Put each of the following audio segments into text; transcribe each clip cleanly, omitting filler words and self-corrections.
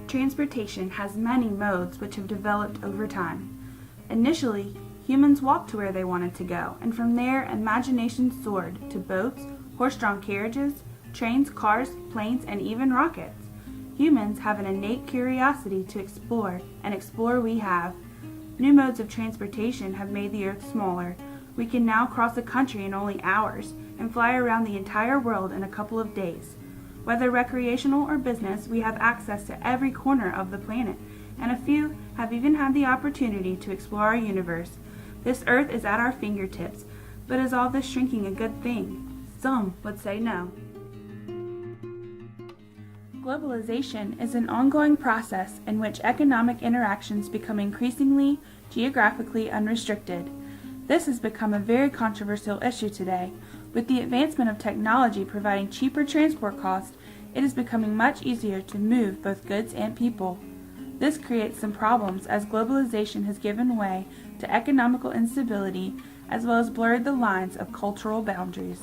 transportation has many modes which have developed over time. Initially, humans walked to where they wanted to go, and from there, imagination soared to boats, horse-drawn carriages, trains, cars, planes, and even rockets. Humans have an innate curiosity to explore, and explore we have. New modes of transportation have made the earth smaller. We can now cross a country in only hours and fly around the entire world in a couple of days. Whether recreational or business, we have access to every corner of the planet, and a few have even had the opportunity to explore our universe. This earth is at our fingertips, but is all this shrinking a good thing? Some would say no. Globalization is an ongoing process in which economic interactions become increasingly geographically unrestricted. This has become a very controversial issue today. With the advancement of technology providing cheaper transport costs, it is becoming much easier to move both goods and people. This creates some problems as globalization has given way to economical instability as well as blurred the lines of cultural boundaries.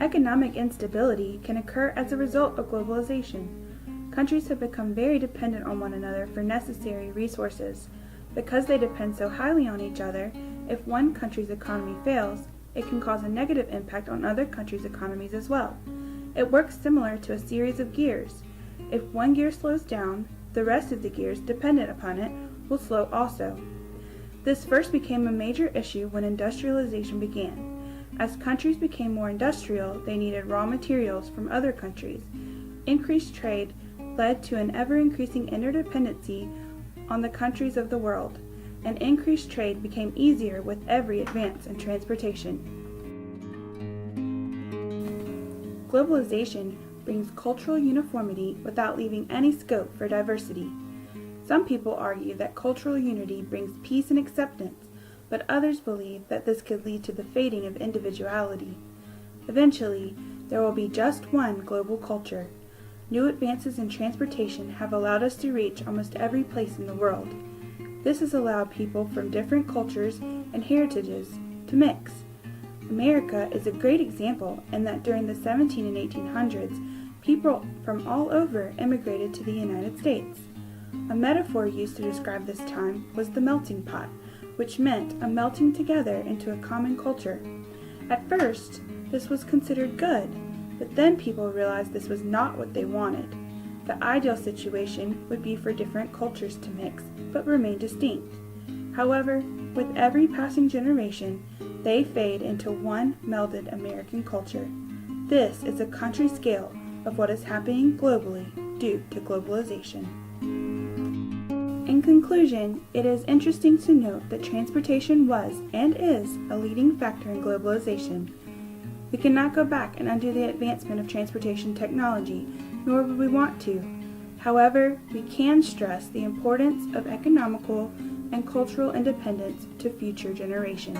Economic instability can occur as a result of globalization. Countries have become very dependent on one another for necessary resources. Because they depend so highly on each other, if one country's economy fails, it can cause a negative impact on other countries' economies as well. It works similar to a series of gears. If one gear slows down, the rest of the gears dependent upon it will slow also. This first became a major issue when industrialization began. As countries became more industrial, they needed raw materials from other countries. Increased trade led to an ever-increasing interdependency on the countries of the world, and increased trade became easier with every advance in transportation. Globalization brings cultural uniformity without leaving any scope for diversity. Some people argue that cultural unity brings peace and acceptance, but others believe that this could lead to the fading of individuality. Eventually, there will be just one global culture. New advances in transportation have allowed us to reach almost every place in the world. This has allowed people from different cultures and heritages to mix. America is a great example in that during the 17 and 1800s, people from all over immigrated to the United States. A metaphor used to describe this time was the melting pot, which meant a melting together into a common culture. At first, this was considered good, but then people realized this was not what they wanted. The ideal situation would be for different cultures to mix, but remain distinct. However, with every passing generation, they fade into one melded American culture. This is a country scale of what is happening globally due to globalization. In conclusion, it is interesting to note that transportation was and is a leading factor in globalization. We cannot go back and undo the advancement of transportation technology, nor would we want to. However, we can stress the importance of economical and cultural independence to future generations.